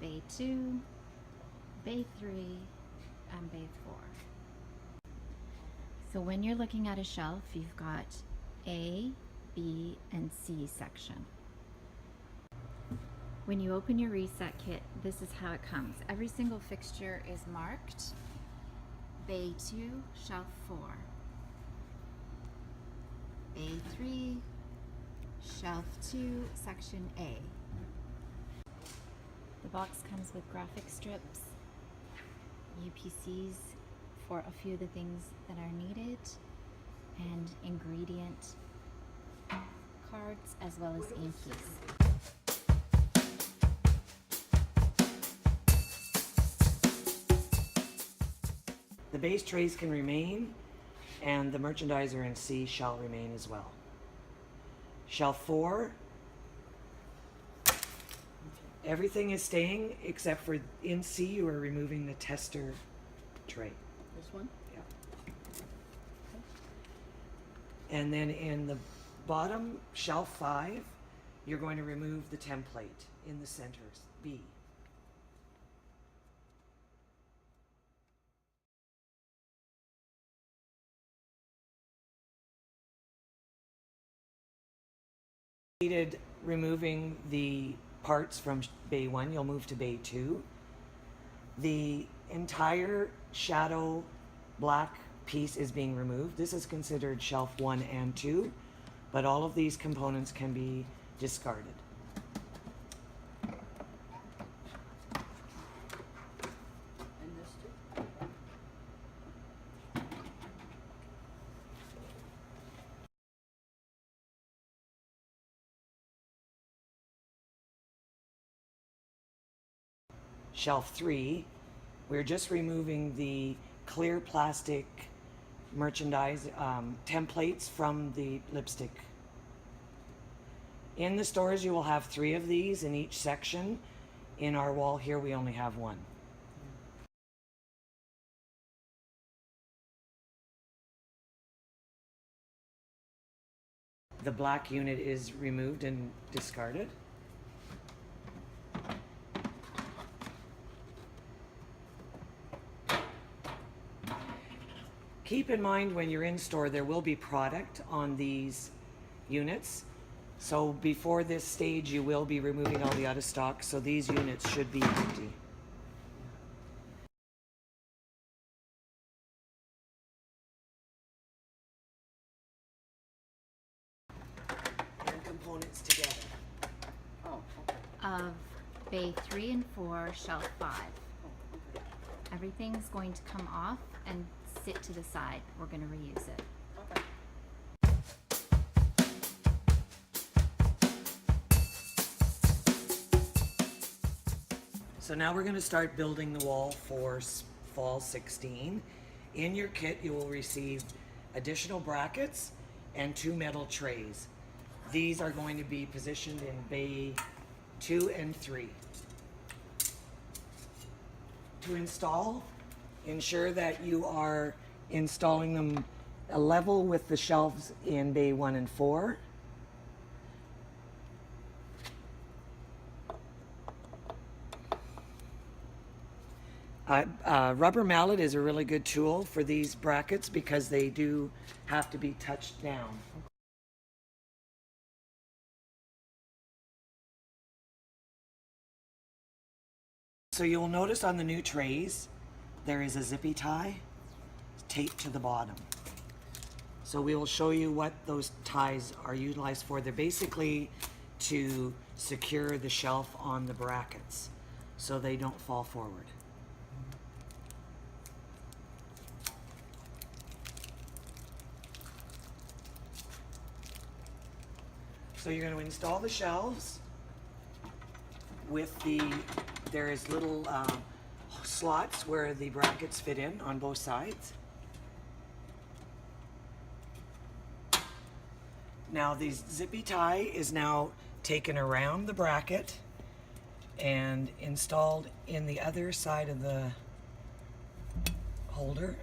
bay 2, bay 3, and bay 4. So when you're looking at a shelf, you've got A, B, and C section. When you open your reset kit, this is how it comes. Every single fixture is marked bay 2, shelf 4, bay 3, shelf 2, section A. The box comes with graphic strips, UPCs for a few of the things that are needed, and ingredient cards as well as inkies. The base trays can remain, and the merchandiser in C shall remain as well. Shelf 4, everything is staying except for in C you are removing the tester tray. This one? Yeah. And then in the bottom, shelf 5, you're going to remove the template in the centers, B. Removing the parts from bay 1, you'll move to bay 2. The entire shadow black piece is being removed. This is considered shelf 1 and 2, but all of these components can be discarded. And this too? Shelf 3, we're just removing the clear plastic merchandise templates from the lipstick. In the stores you will have 3 of these in each section. In our wall here we only have 1. The black unit is removed and discarded. Keep in mind when you're in store there will be product on these units. So before this stage you will be removing all the out of stock, so these units should be empty. And components together. Oh, okay. Of bay 3 and 4, shelf 5. Oh, okay. Everything's going to come off and sit to the side. We're going to reuse it. Okay. So now we're going to start building the wall for fall 16. In your kit you will receive additional brackets and 2 metal trays. These are going to be positioned in bay 2 and 3. To install, ensure that you are installing them level with the shelves in bay 1 and 4. Rubber mallet is a really good tool for these brackets because they do have to be touched down. So you'll notice on the new trays there is a zippy tie taped to the bottom. So we will show you what those ties are utilized for. They're basically to secure the shelf on the brackets so they don't fall forward. So you're going to install the shelves with there is little slots where the brackets fit in on both sides. Now the zippy tie is now taken around the bracket and installed in the other side of the holder.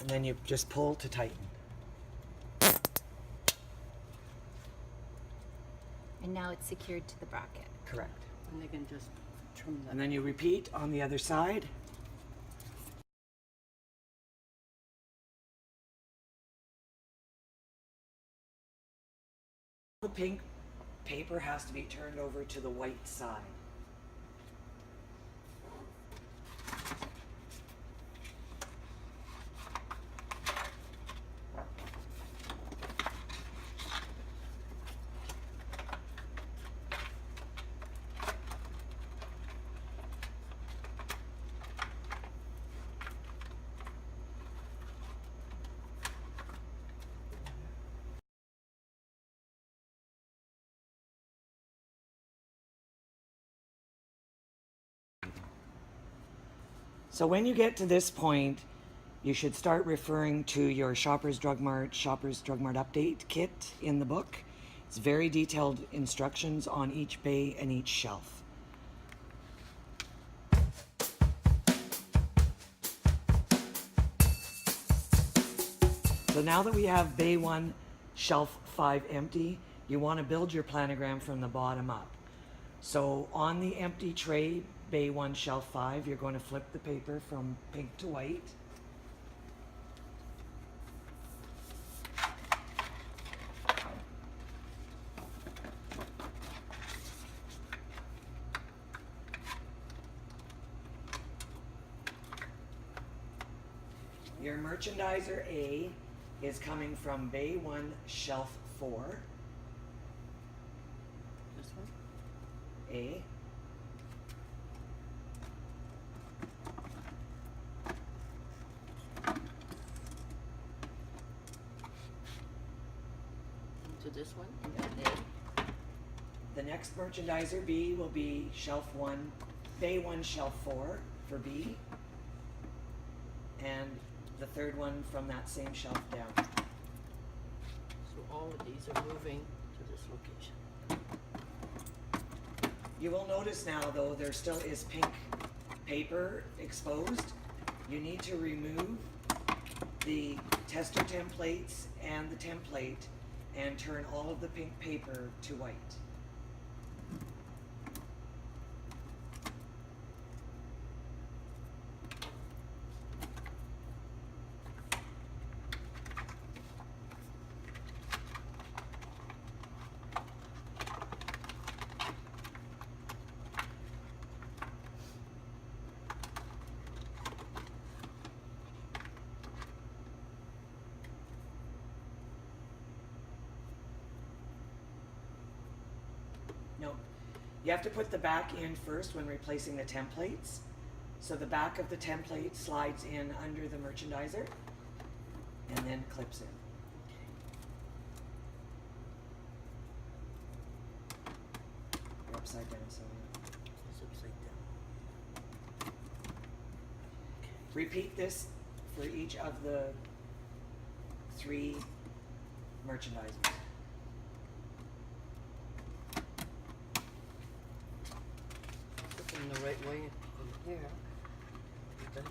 And then you just pull to tighten. And now it's secured to the bracket. Correct. And they can just trim that. And then you repeat on the other side. The pink paper has to be turned over to the white side. So when you get to this point, you should start referring to your Shoppers Drug Mart update kit in the book. It's very detailed instructions on each bay and each shelf. So now that we have bay 1, shelf 5 empty, you want to build your planogram from the bottom up. So on the empty tray, bay 1, shelf 5, you're going to flip the paper from pink to white. Your merchandiser A is coming from bay 1, shelf 4, This one? A. To this one? And A. The next merchandiser B will be shelf 1, bay 1, shelf 4 for B. And the third one from that same shelf down. So all of these are moving to this location. You will notice now though there still is pink paper exposed. You need to remove the tester templates and the template and turn all of the pink paper to white. No, you have to put the back in first when replacing the templates. So the back of the template slides in under the merchandiser and then clips in. You're upside down, so It's upside down. repeat this for each of the 3 merchandisers. Looking the right way from here. Better.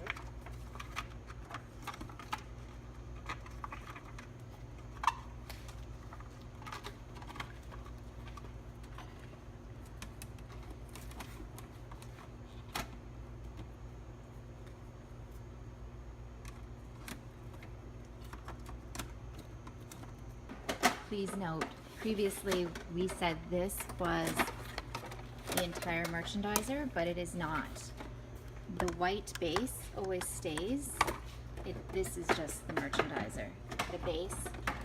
Please note, previously we said this was the entire merchandiser, but it is not. The white base always stays. This is just the merchandiser. The base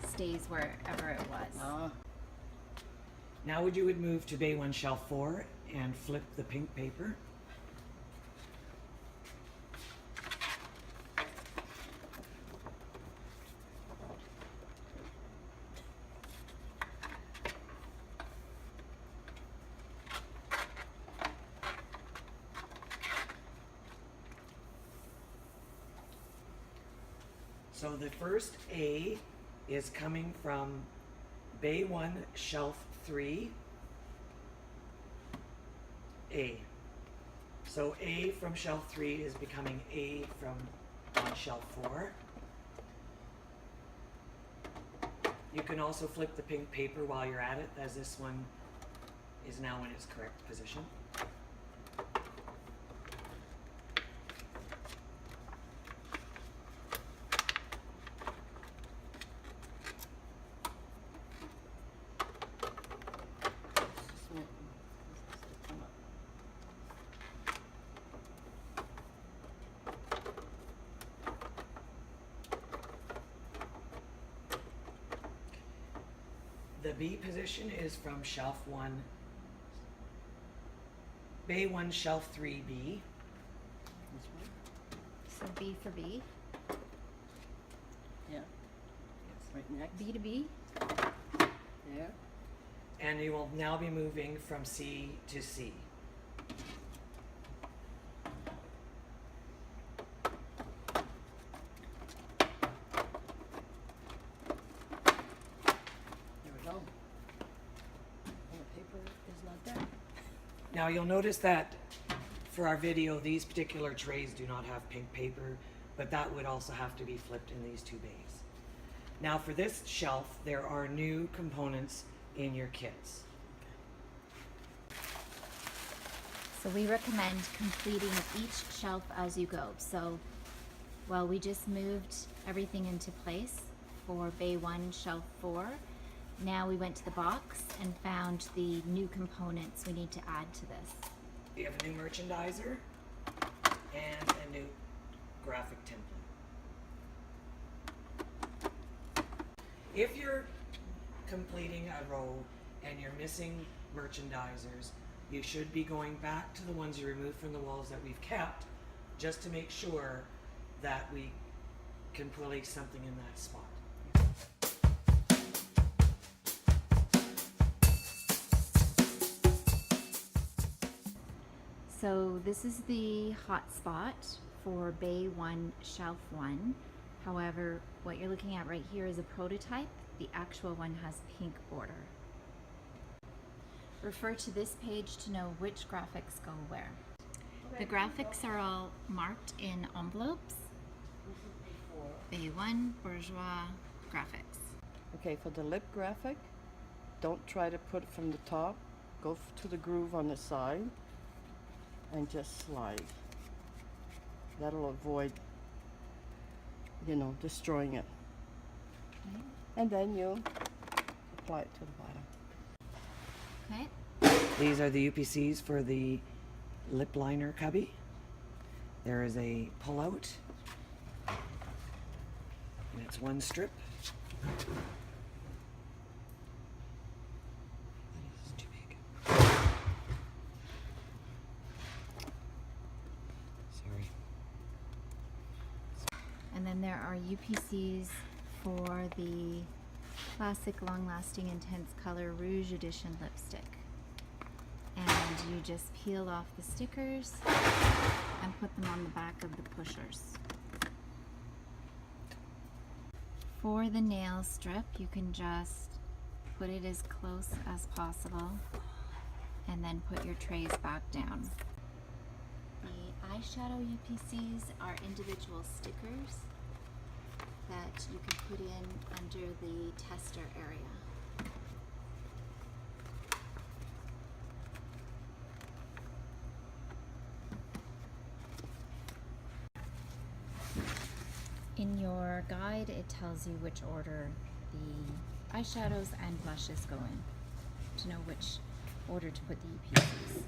stays wherever it was. Now you would move to bay 1, shelf 4 and flip the pink paper. So the first A is coming from bay 1, shelf 3, A. So A from shelf 3 is becoming A from on shelf 4. You can also flip the pink paper while you're at it, as this one is now in its correct position. The B position is from shelf 1, bay 1, shelf 3B. This one? So B for B. Yeah. Right next. B to B. There. And you will now be moving from C to C. There we go. And the paper is not there. Now you'll notice that for our video, these particular trays do not have pink paper, but that would also have to be flipped in these two bays. Now for this shelf, there are new components in your kits. So we recommend completing each shelf as you go. So, well, we just moved everything into place for bay 1, shelf 4. Now we went to the box and found the new components we need to add to this. We have a new merchandiser and a new graphic template. If you're completing a row and you're missing merchandisers, you should be going back to the ones you removed from the walls that we've kept, just to make sure that we can place something in that spot. So this is the hot spot for bay 1, shelf 1. However, what you're looking at right here is a prototype. The actual one has pink border. Refer to this page to know which graphics go where. The graphics are all marked in envelopes. Bay 1, Bourjois graphics. Okay, for the lip graphic, don't try to put it from the top. Go to the groove on the side and just slide. That'll avoid, you know, destroying it. Okay. And then you apply it to the bottom. Okay. These are the UPCs for the lip liner cubby. There is a pull-out, and it's one strip. That is too big. Sorry. And then there are UPCs for the classic long-lasting intense color Rouge Edition lipstick. And you just peel off the stickers and put them on the back of the pushers. For the nail strip, you can just put it as close as possible and then put your trays back down. The eyeshadow UPCs are individual stickers that you can put in under the tester area. In your guide, it tells you which order the eyeshadows and blushes go in, to know which order to put the UPCs.